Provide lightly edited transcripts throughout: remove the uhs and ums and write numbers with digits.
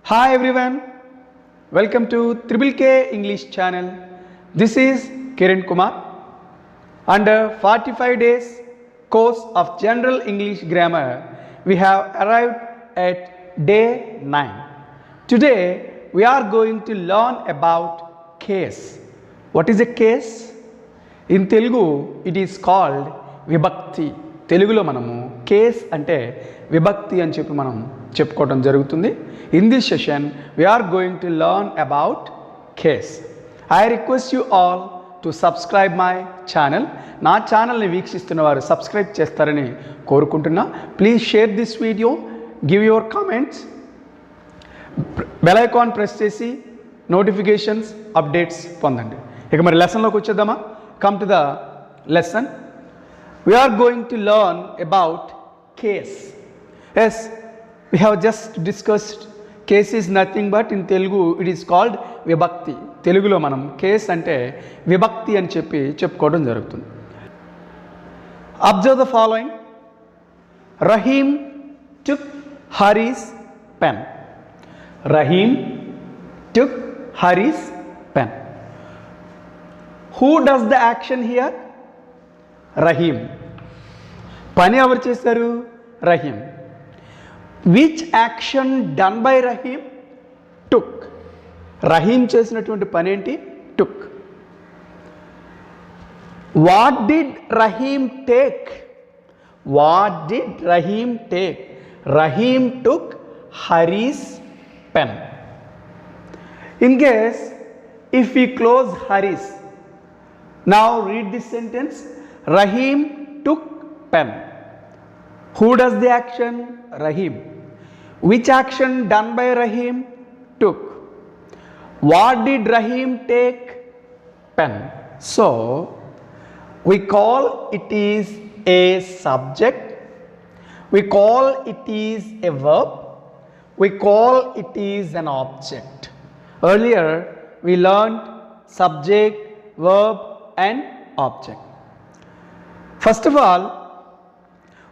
Hi everyone, welcome to Triple K English channel. This is Kiran Kumar. Under 45 days course of General English Grammar, we have arrived at day 9. Today we are going to learn about case. What is a case? In Telugu it is called Vibhakti. తెలుగులో మనము case అంటే విభక్తి అని చెప్పి మనం చెప్పుకోవడం జరుగుతుంది. In this session we are going to learn about case. I request you all to subscribe my channel. నా ఛానల్ని వీక్షిస్తున్న వారు సబ్స్క్రైబ్ చేస్తారని కోరుకుంటున్నా. Please share this video, give your comments, bell icon press చేసి నోటిఫికేషన్స్ అప్డేట్స్ పొందండి. ఇక మరి లెసన్లోకి వచ్చేద్దామా? Come to the lesson. We are going to learn about case. Yes, we have just discussed case is nothing but in Telugu it is called Vibhakti. Telugulo manam case ante Vibhakti అని చెప్పుకోవడం జరుగుతుంది. Observe the following. Rahim took Hari's pen. Rahim took Hari's pen. Who does the action here? Rahim. పని ఎవరు చేశారు? Rahim. Which action done by Rahim? Took. Rahim చేసినటువంటి పని ఏంటి? Took. What did Rahim take? What did Rahim take? Rahim took Hari's pen. In case if we close Hari's, now read this sentence. Rahim took pen. Who does the action? Rahim. Which action done by Rahim? Took. What did Rahim take? Pen. So we call it is a subject, we call it is a verb, we call it is an object. Earlier we learned subject, verb and object. First of all,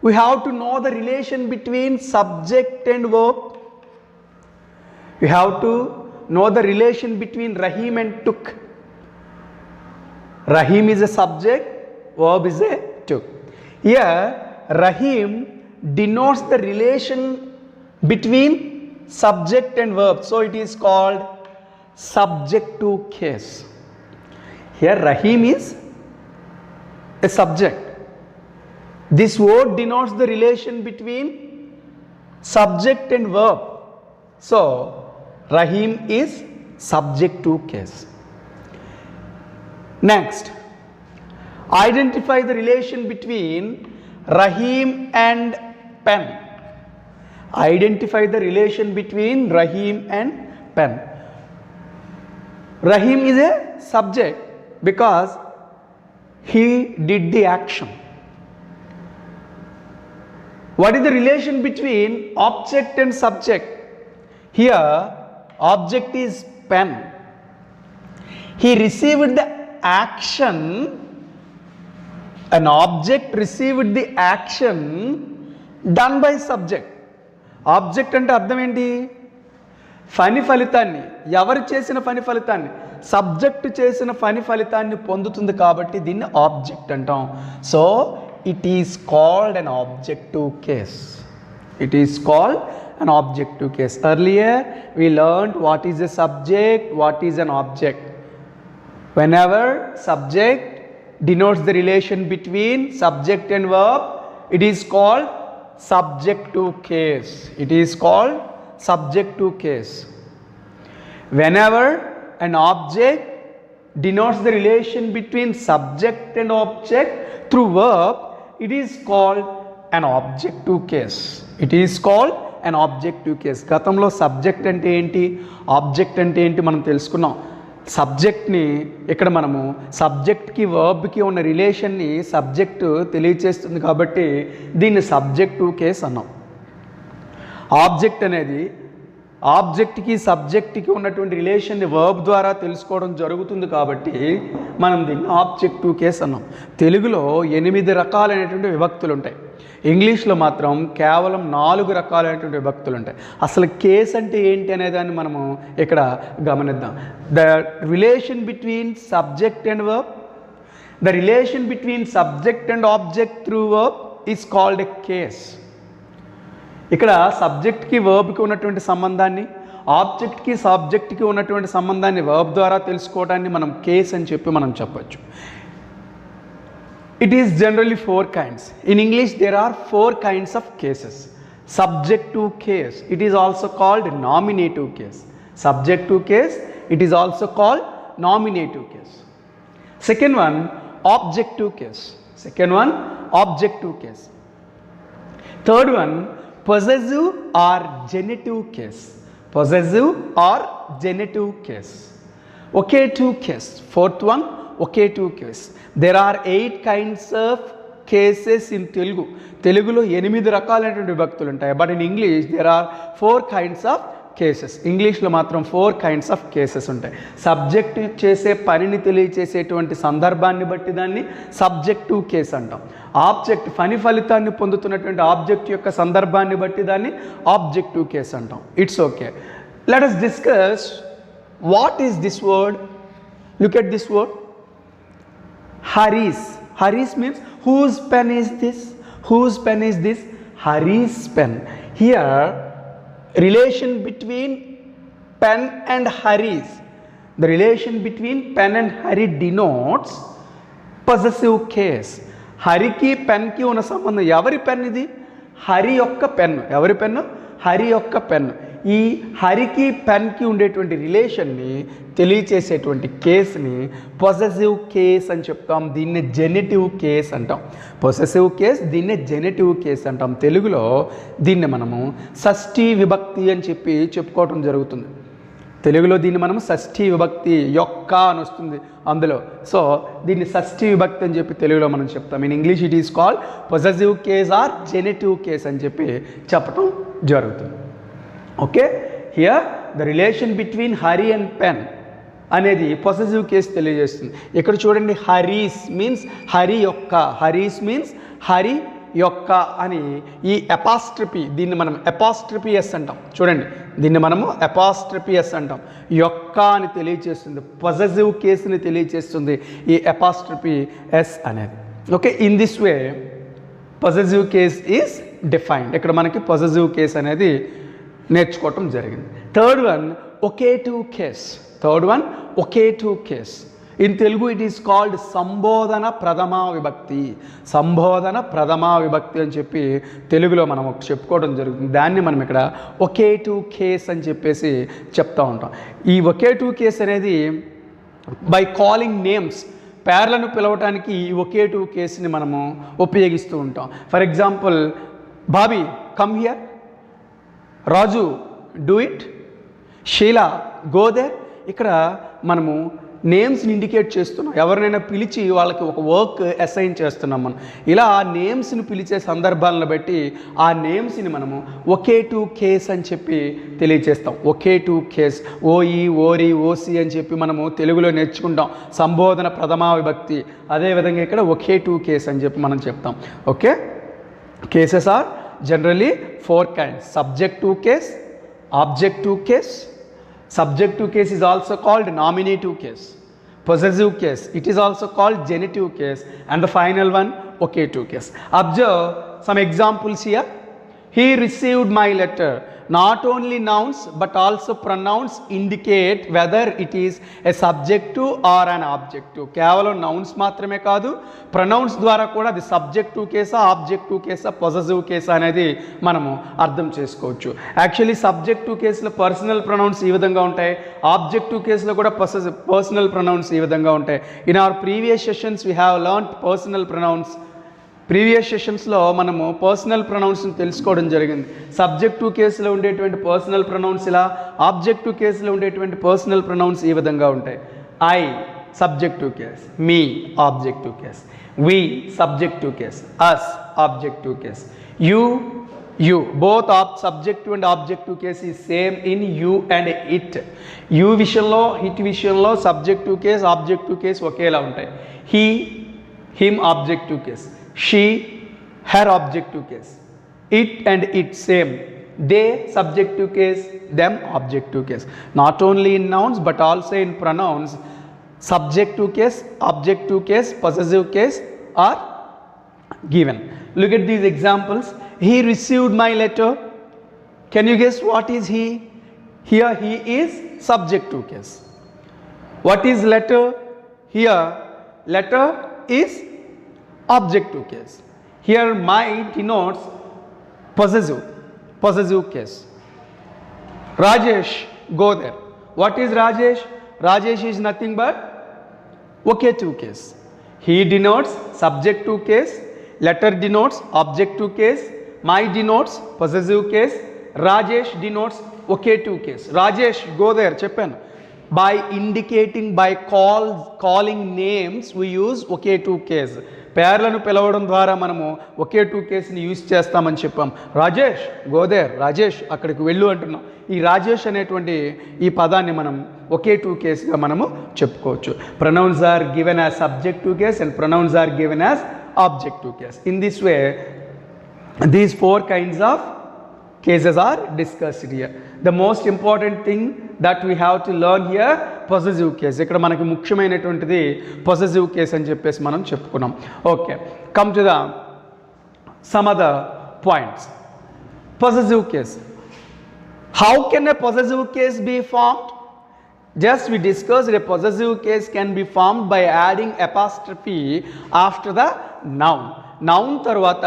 we have to know the relation between subject and verb. We have to know the relation between Rahim and took. Rahim is a subject, verb is a took. Here, Rahim denotes the relation between subject and verb. So it is called subject to case. Here, Rahim is a subject. This word denotes the relation between subject and verb. So, Rahim is subject to case. Next, identify the relation between Rahim and pen. Identify the relation between Rahim and pen. Rahim is a subject because he did the action. What is the relation between object and subject? Here, object is pen. He received the action. An object received the action done by subject. Object అంటే అర్థం ఏంటి? పని ఫలితాన్ని, ఎవరు చేసిన పని ఫలితాన్ని, subject చేసిన పని ఫలితాన్ని పొందుతుంది కాబట్టి దీన్ని ఆబ్జెక్ట్ అంటాం. So it is called an objective case. It is called an objective case. Earlier we learned what is a subject, what is an object. Whenever subject denotes the relation between subject and verb, it is called subjective case. It is called subjective case. Whenever an object denotes the relation between subject and object through verb, it is called an objective case. It is called an objective case. గతంలో subject అంటే ఏంటి, object అంటే ఏంటి మనం తెలుసుకున్నాం. సబ్జెక్ట్ని ఇక్కడ మనము సబ్జెక్ట్కి వర్బ్కి ఉన్న రిలేషన్ని సబ్జెక్టు తెలియచేస్తుంది కాబట్టి దీన్ని సబ్జెక్టివ్ కేస్ అన్నాం. ఆబ్జెక్ట్ అనేది ఆబ్జెక్ట్కి సబ్జెక్ట్కి ఉన్నటువంటి రిలేషన్ని వర్బ్ ద్వారా తెలుసుకోవడం జరుగుతుంది కాబట్టి మనం దీన్ని ఆబ్జెక్టివ్ కేస్ అన్నాం. తెలుగులో 8 రకాలైనటువంటి విభక్తులు ఉంటాయి. ఇంగ్లీష్లో మాత్రం కేవలం 4 రకాలైనటువంటి విభక్తులు ఉంటాయి. అసలు కేస్ అంటే ఏంటి అనేదాన్ని మనము ఇక్కడ గమనిద్దాం. The relation between subject and verb, the relation between subject and object through verb is called a case. ఇక్కడ సబ్జెక్ట్కి వర్బ్కి ఉన్నటువంటి సంబంధాన్ని, ఆబ్జెక్ట్కి సబ్జెక్ట్కి ఉన్నటువంటి సంబంధాన్ని వర్బ్ ద్వారా తెలుసుకోవడాన్ని మనం కేస్ అని చెప్పి మనం చెప్పచ్చు. It is generally 4 kinds. In English, there are 4 kinds of cases. Subjective case, it is also called nominative case. Subjective case, it is also called nominative case. Second one, objective case. Second one, objective case. Third one, possessive or genitive case. Possessive or genitive case. Occasional case. Fourth one, occasional case. There are 8 kinds of cases in Telugu. తెలుగులో 8 రకాలైనటువంటి విభక్తులు ఉంటాయి. But in English there are 4 kinds of cases. ఇంగ్లీష్లో మాత్రం 4 kinds of cases ఉంటాయి. Subject చేసే పనిని తెలియచేసేటువంటి సందర్భాన్ని బట్టి దాన్ని సబ్జెక్టివ్ కేస్ అంటాం. ఆబ్జెక్ట్ పని ఫలితాన్ని పొందుతున్నటువంటి ఆబ్జెక్ట్ యొక్క సందర్భాన్ని బట్టి దాన్ని ఆబ్జెక్టివ్ కేస్ అంటాం. It's okay. Let us discuss what is this word. Look at this word. Hari's. Hari's means whose pen is this? Whose pen is this? Hari's pen. Here, relation between pen and Hari's. The relation between pen and Hari denotes possessive case. హరికి పెన్కి ఉన్న సంబంధం. ఎవరి pen ఇది? హరి యొక్క pen. ఎవరి pen? Hari యొక్క pen. ఈ హరికి పెన్కి ఉండేటువంటి రిలేషన్ని తెలియచేసేటువంటి కేస్ని పొసెసివ్ కేస్ అని చెప్తాం. దీన్నే జెనెటివ్ కేస్ అంటాం. పొసెసివ్ కేస్, దీన్నే జెనెటివ్ కేస్ అంటాం. తెలుగులో దీన్ని మనము షష్ఠీ విభక్తి అని చెప్పి చెప్పుకోవటం జరుగుతుంది. తెలుగులో దీన్ని మనం షష్ఠీ విభక్తి యొక్క అని వస్తుంది అందులో. సో దీన్ని షష్ఠీ విభక్తి అని చెప్పి తెలుగులో మనం చెప్తాం. In English it is called possessive case or genitive case అని చెప్పి చెప్పటం జరుగుతుంది. Okay, here the relation between Hari and pen అనేది పొసెసివ్ కేస్ తెలియజేస్తుంది. ఇక్కడ చూడండి, హరీస్ మీన్స్ హరి యొక్క. హరీస్ మీన్స్ హరి యొక్క అని ఈ ఎపాస్ట్రపీ, దీన్ని మనం ఎపాస్ట్రపీ ఎస్ అంటాం. చూడండి, దీన్ని మనము ఎపాస్ట్రపీ ఎస్ అంటాం. యొక్క అని తెలియజేస్తుంది, పొసెసివ్ కేసుని తెలియజేస్తుంది ఈ ఎపాస్ట్రపీ ఎస్ అనేది. Okay, in this way possessive case is defined. ఇక్కడ మనకి పొసెసివ్ కేస్ అనేది నేర్చుకోవటం జరిగింది. Third one, vocative case. Third one, vocative case. In Telugu it is called సంబోధన ప్రథమా విభక్తి. సంబోధన ప్రథమా విభక్తి అని చెప్పి తెలుగులో మనం చెప్పుకోవడం జరుగుతుంది. దాన్ని మనం ఇక్కడ ఒకేటివ్ కేస్ అని చెప్పేసి చెప్తూ ఉంటాం. ఈ ఒకేటివ్ కేస్ అనేది బై కాలింగ్ నేమ్స్, పేర్లను పిలవటానికి ఈ ఒకేటివ్ కేసుని మనము ఉపయోగిస్తూ ఉంటాం. For example, Bobby come here, Raju do it, Sheela go there. ఇక్కడ మనము నేమ్స్ని ఇండికేట్ చేస్తున్నాం. ఎవరినైనా పిలిచి వాళ్ళకి ఒక వర్క్ అసైన్ చేస్తున్నాం మనం. ఇలా నేమ్స్ని పిలిచే సందర్భాలను బట్టి ఆ నేమ్స్ని మనము ఒకేటివ్ కేస్ అని చెప్పి తెలియజేస్తాం. ఒకేటివ్ కేస్, ఓఈ, ఓరి, ఓసి అని చెప్పి మనము తెలుగులో నేర్చుకుంటాం. సంబోధన ప్రథమా విభక్తి. అదేవిధంగా ఇక్కడ ఒకేటివ్ కేస్ అని చెప్పి మనం చెప్తాం. Okay, cases are generally 4 kinds. Subjective case, objective case. Subjective case is also called nominative case. Possessive case, it is also called genitive case. And the final one, occasional case. Observe some examples here. He received my letter. Not only nouns but also pronouns indicate whether it is a subjective or an objective. కేవలం nouns మాత్రమే కాదు, pronounce ద్వారా కూడా అది subjective కేసా, objective కేసా, possessive కేసా అనేది మనము అర్థం చేసుకోవచ్చు. యాక్చువల్లీ సబ్జెక్టివ్ కేసులో పర్సనల్ ప్రొనౌన్స్ ఈ విధంగా ఉంటాయి, ఆబ్జెక్టివ్ కేసులో కూడా పర్సనల్ ప్రొనౌన్స్ ఈ విధంగా ఉంటాయి. In our previous sessions we have learned personal pronouns. Previous సెషన్స్లో మనము పర్సనల్ ప్రొనౌన్స్ని తెలుసుకోవడం జరిగింది. సబ్జెక్టివ్ కేసులో ఉండేటువంటి పర్సనల్ ప్రొనౌన్స్ ఇలా, ఆబ్జెక్టివ్ కేసులో ఉండేటువంటి పర్సనల్ ప్రొనౌన్స్ ఈ విధంగా ఉంటాయి. I subjective case, me objective case, we subjective case, us objective case, you both subjective and objective case is same in you and it. You విషయంలో, it విషయంలో subjective case, objective case ఒకేలా ఉంటాయి. He, him objective case, she, her objective case. It and it same. They subjective case, them objective case. Not only in nouns but also in pronouns. Subjective case, objective case, possessive case are given. Look at these examples. He received my letter. Can you guess what is he? Here he is subjective case. What is letter? Here letter is objective case. Here my denotes possessive case. Rajesh, go there. What is Rajesh? Rajesh is nothing but vocative case. He denotes subjective case, letter denotes objective case, my denotes possessive case, Rajesh denotes vocative case. Rajesh, go there. Cheppanu. By indicating, by calling names, we use vocative case. పేర్లను పిలవడం ద్వారా మనము ఒకేటివ్ కేసుని use చేస్తామని చెప్పాం. Rajesh, go there, Rajesh అక్కడికి వెళ్ళు అంటున్నాం. ఈ రాజేష్ అనేటువంటి ఈ పదాన్ని మనం ఒకేటివ్ కేసుగా మనము చెప్పుకోవచ్చు. Pronouns are given as subjective case and pronouns are given as objective case. In this way these 4 kinds of cases are discussed here. The most important thing that we have to learn here, possessive case. ఇక్కడ మనకి ముఖ్యమైనటువంటిది possessive case అని చెప్పేసి మనం చెప్పుకున్నాం. Okay, come to the some other points. Possessive case. How can a possessive case be formed? Just we discussed a possessive case can be formed by adding apostrophe after the noun. Noun తర్వాత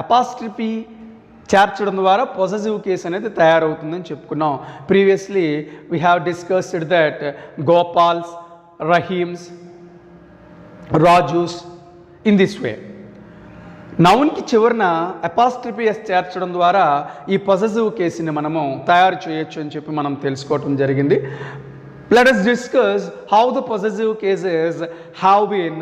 apostrophe చేర్చడం ద్వారా possessive case అనేది తయారవుతుందని చెప్పుకున్నాం. Previously we have discussed that Gopal's, Rahim's, Raju's in this way. నౌన్కి చివరన apostrophe yes చేర్చడం ద్వారా ఈ పొసెసివ్ కేసుని మనము తయారు చేయొచ్చు అని చెప్పి మనం తెలుసుకోవటం జరిగింది. Let us discuss how the possessive cases have been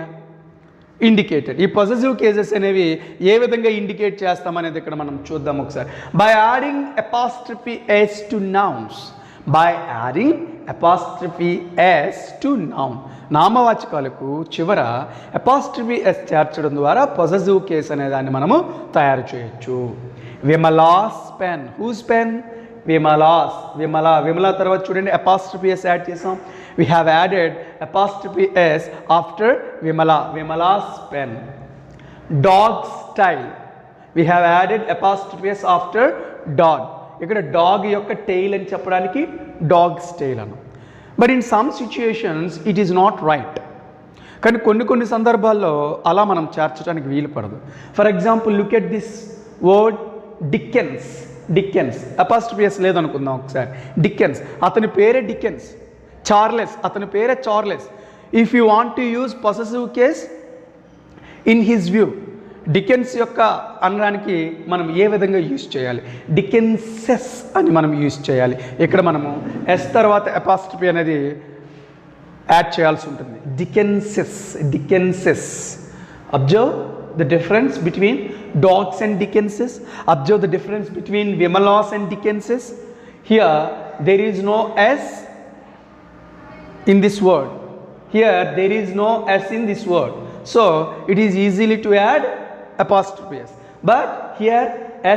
indicated. ఈ పొసెసివ్ కేసెస్ అనేవి ఏ విధంగా ఇండికేట్ చేస్తామనేది ఇక్కడ మనం చూద్దాం ఒకసారి. By adding apostrophe s to nouns. By adding apostrophe s to noun. నామవాచకాలకు చివర అపాస్ట్రఫీ ఎస్ చేర్చడం ద్వారా పొసెసివ్ కేస్ అనే దాన్ని మనము తయారు చేయొచ్చు. Vimala's pen. Whose pen? Vimala's. Vimala తర్వాత చూడండి అపాస్ట్రఫీ ఎస్ యాడ్ చేసాం. We have added apostrophe s after Vimala. Vimala's pen. Dog style. We have added apostrophe s after dog. ఇక్కడ డాగ్ యొక్క టెయిల్ అని చెప్పడానికి డాగ్ స్టైల్ అను. But in some situations it is not right. కానీ కొన్ని సందర్భాల్లో అలా మనం చేర్చడానికి వీలు పడదు. For example look at this word Dickens. Dickens apostrophe s లేదనుకుందాం ఒకసారి. డికెన్స్, అతని పేరే డికెన్స్. చార్లెస్, అతని పేరే Charles. If you want to use possessive case in his view, Dickens యొక్క అనడానికి మనం ఏ విధంగా యూజ్ చేయాలి? డికెన్సెస్ అని మనం యూజ్ చేయాలి. ఇక్కడ మనము ఎస్ తర్వాత అపాస్ట్రఫీ అనేది యాడ్ చేయాల్సి ఉంటుంది. Dickens's, Dickens's. Observe the difference between dogs and Dickenses. Observe the difference between Vimalas and Dickenses. Here there is no s in this word. Here there is no s in this word. So it is easily to add apostrophe s. But here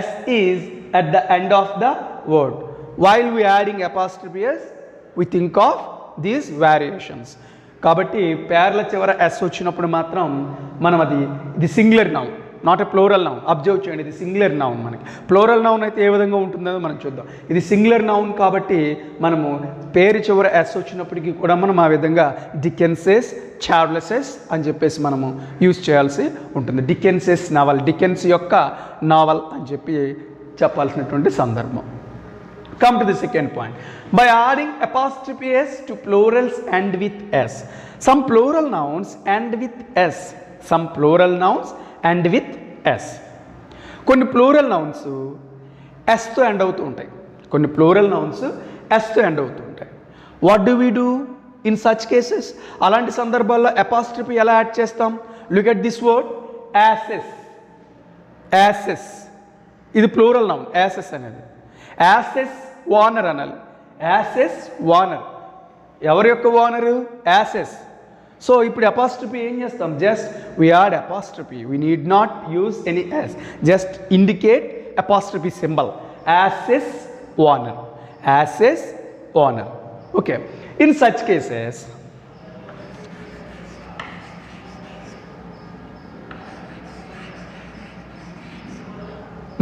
s is at the end of the word. While we adding apostrophe s, we think of these variations. కాబట్టి పేర్ల చివర yes వచ్చినప్పుడు మాత్రం మనం ఇది singular noun, not a plural noun. Observe చేయండి, ఇది singular noun. మనకి ప్లోరల్ నౌన్ అయితే ఏ విధంగా ఉంటుందో మనం చూద్దాం. ఇది సింగులర్ నౌన్ కాబట్టి మనము పేరు చివర ఎస్ వచ్చినప్పటికీ కూడా మనం ఆ విధంగా డికెన్సెస్, చార్లెసెస్ అని చెప్పేసి మనము యూజ్ చేయాల్సి ఉంటుంది. డికెన్సెస్ నావల్, డికెన్స్ యొక్క నావల్ అని చెప్పి చెప్పాల్సినటువంటి సందర్భం. Come to the second point. By adding apostrophe s to plurals end with s. Some plural nouns end with s. Some plural nouns end with s. కొన్ని ప్లూరల్ నౌన్స్ ఎస్తో end అవుతూ ఉంటాయి. కొన్ని ప్లూరల్ నౌన్స్ ఎస్తో end అవుతూ ఉంటాయి. What do we do in such cases? అలాంటి సందర్భాల్లో అపాస్ట్రఫీ ఎలా యాడ్ చేస్తాం? Look at this word asses. Asses ఇది ప్లూరల్ నౌన్. యాసెస్ అనేది యాసెస్ వానర్ అనాలి. యాసెస్ వానర్. ఎవరి యొక్క వానరు? యాసెస్. సో ఇప్పుడు అపాస్ట్రఫీ ఏం చేస్తాం, just we add apostrophe, we need not use any s, just indicate apostrophe symbol as is honor, as is honor. Okay, in such cases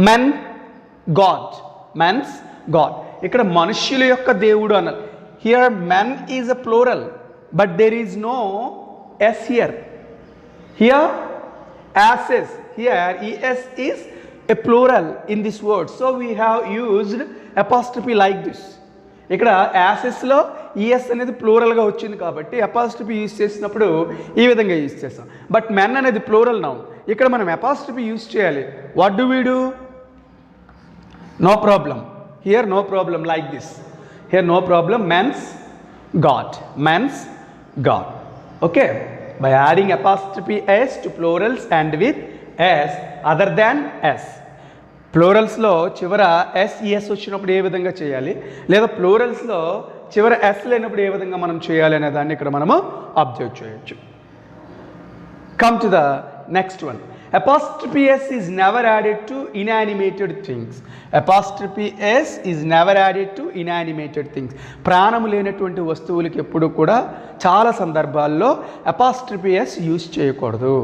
men god, men's god, ఇక్కడ మనుష్యుల యొక్క దేవుడు అన్నారు. Here men is a plural but there is no s here. Here as is, here es is a plural in this word, so we have used apostrophe like this. ఇక్కడ యాసెస్లో ES అనేది ప్లూరల్గా వచ్చింది కాబట్టి apostrophe use చేసినప్పుడు ఈ విధంగా use చేస్తాం. But men అనేది plural noun, ఇక్కడ మనం అపాస్ట్రఫీ యూజ్ చేయాలి. What do we do? No problem, here no problem, like this. Here no problem, men's god, men's god. Okay, by adding apostrophe s to plurals and with s other than s. ప్లూరల్స్లో చివర s e s వచ్చినప్పుడు ఏ విధంగా చేయాలి, లేదా ప్లూరల్స్లో చివర yes లేనప్పుడు ఏ విధంగా మనం చేయాలి అనే దాన్ని ఇక్కడ మనము అబ్జర్వ్ చేయొచ్చు. Come to the next one. Apostrophe s is never added to inanimated things. Apostrophe s is never added to inanimated things. ప్రాణము లేనటువంటి వస్తువులకి ఎప్పుడు కూడా చాలా సందర్భాల్లో అపాస్ట్రఫీ ఎస్ యూజ్ చేయకూడదు.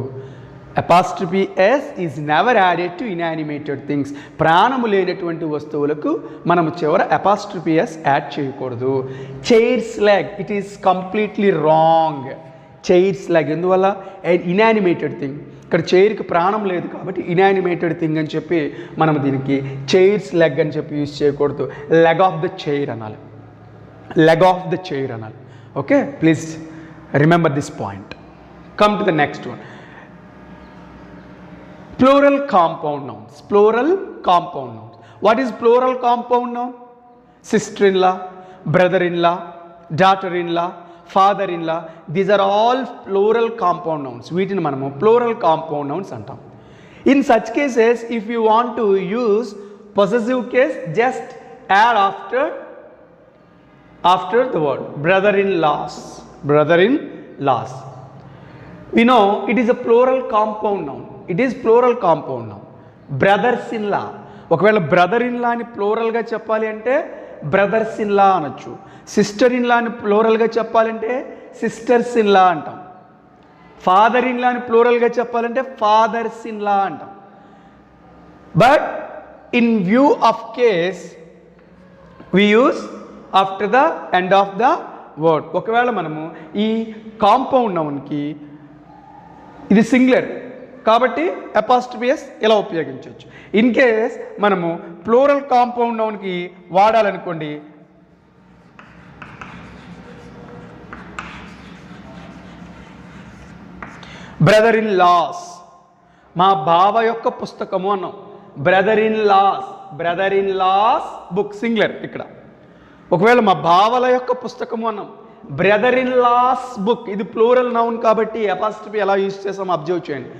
Apostrophe s is never added to inanimated things. ప్రాణము లేనటువంటి వస్తువులకు మనము చివర అపాస్ట్రఫీ ఎస్ యాడ్ చేయకూడదు. Chair's leg, it is completely wrong. Chair's leg ఎందువల్ల? Inanimated thing. ఇక్కడ చైర్కి ప్రాణం లేదు కాబట్టి ఇన్యానిమేటెడ్ థింగ్ అని చెప్పి మనం దీనికి చైర్స్ లెగ్ అని చెప్పి యూజ్ చేయకూడదు. లెగ్ ఆఫ్ ద చైర్ అనాలి, లెగ్ ఆఫ్ ద చైర్ అనాలి. Okay, please remember this point. Come to the next one. Plural compound nouns. Plural compound nouns. What is plural compound noun? Sister-in-law, brother-in-law, daughter-in-law, father-in-law. These are all plural compound nouns. వీటిని మనము plural compound nouns అంటాం. In such cases, if you want to use possessive case, just add after the word brother-in-laws. Brother-in-laws. We know it is a plural compound noun. It is plural compound noun. Brothers in law, ఒకవేళ brother in లాని ప్లూరల్గా చెప్పాలి అంటే brothers in లా అనొచ్చు. Sister in లాని ప్లూరల్గా చెప్పాలంటే sisters in law అంటాం. Father in లాని ప్లూరల్గా చెప్పాలంటే fathers in law అంటాం. But in view of case we use after the end of the word. ఒకవేళ మనము ఈ కాంపౌండ్ నౌన్కి ఇది సింగులర్ కాబట్టి అపాస్ట్రఫీ ఎస్ ఇలా ఉపయోగించవచ్చు. ఇన్ కేస్ మనము ప్లూరల్ కాంపౌండ్ నౌన్కి వాడాలనుకోండి, బ్రదర్ ఇన్ లాస్, మా బావ యొక్క పుస్తకము అన్నాం. Brother in law's book, singular. ఇక్కడ ఒకవేళ మా బావల యొక్క పుస్తకము అన్నాం. బ్రదర్ ఇన్ లాస్ బుక్, ఇది ప్లూరల్ నౌన్ కాబట్టి అపాస్ట్రఫీ ఎలా యూజ్ చేసాం అబ్జర్వ్ చేయండి.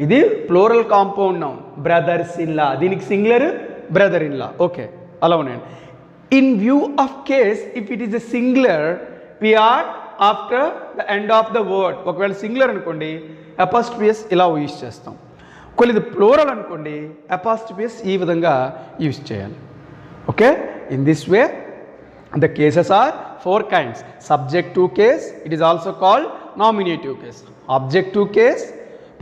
ఇది plural compound noun, brothers in law. దీనికి singular brother in law. Okay, అలా ఉన్నాయండి. In view of case if it is a singular we are after the end of the word. ఒకవేళ singular అనుకోండి apostrophe yes ఇలా use చేస్తాం. ఒకవేళ ఇది plural అనుకోండి అపాస్ట్రఫీ ఎస్ ఈ విధంగా యూజ్ చేయాలి. Okay, in this way the cases are 4 kinds. Subjective case, it is also called nominative case. Objective case,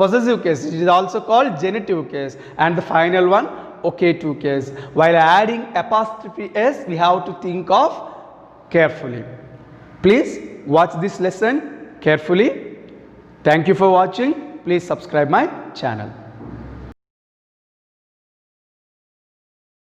possessive case, it is also called genitive case, and the final one occative case. While adding apostrophe s we have to think of carefully. Please watch this lesson carefully. Thank you for watching. Please subscribe my channel.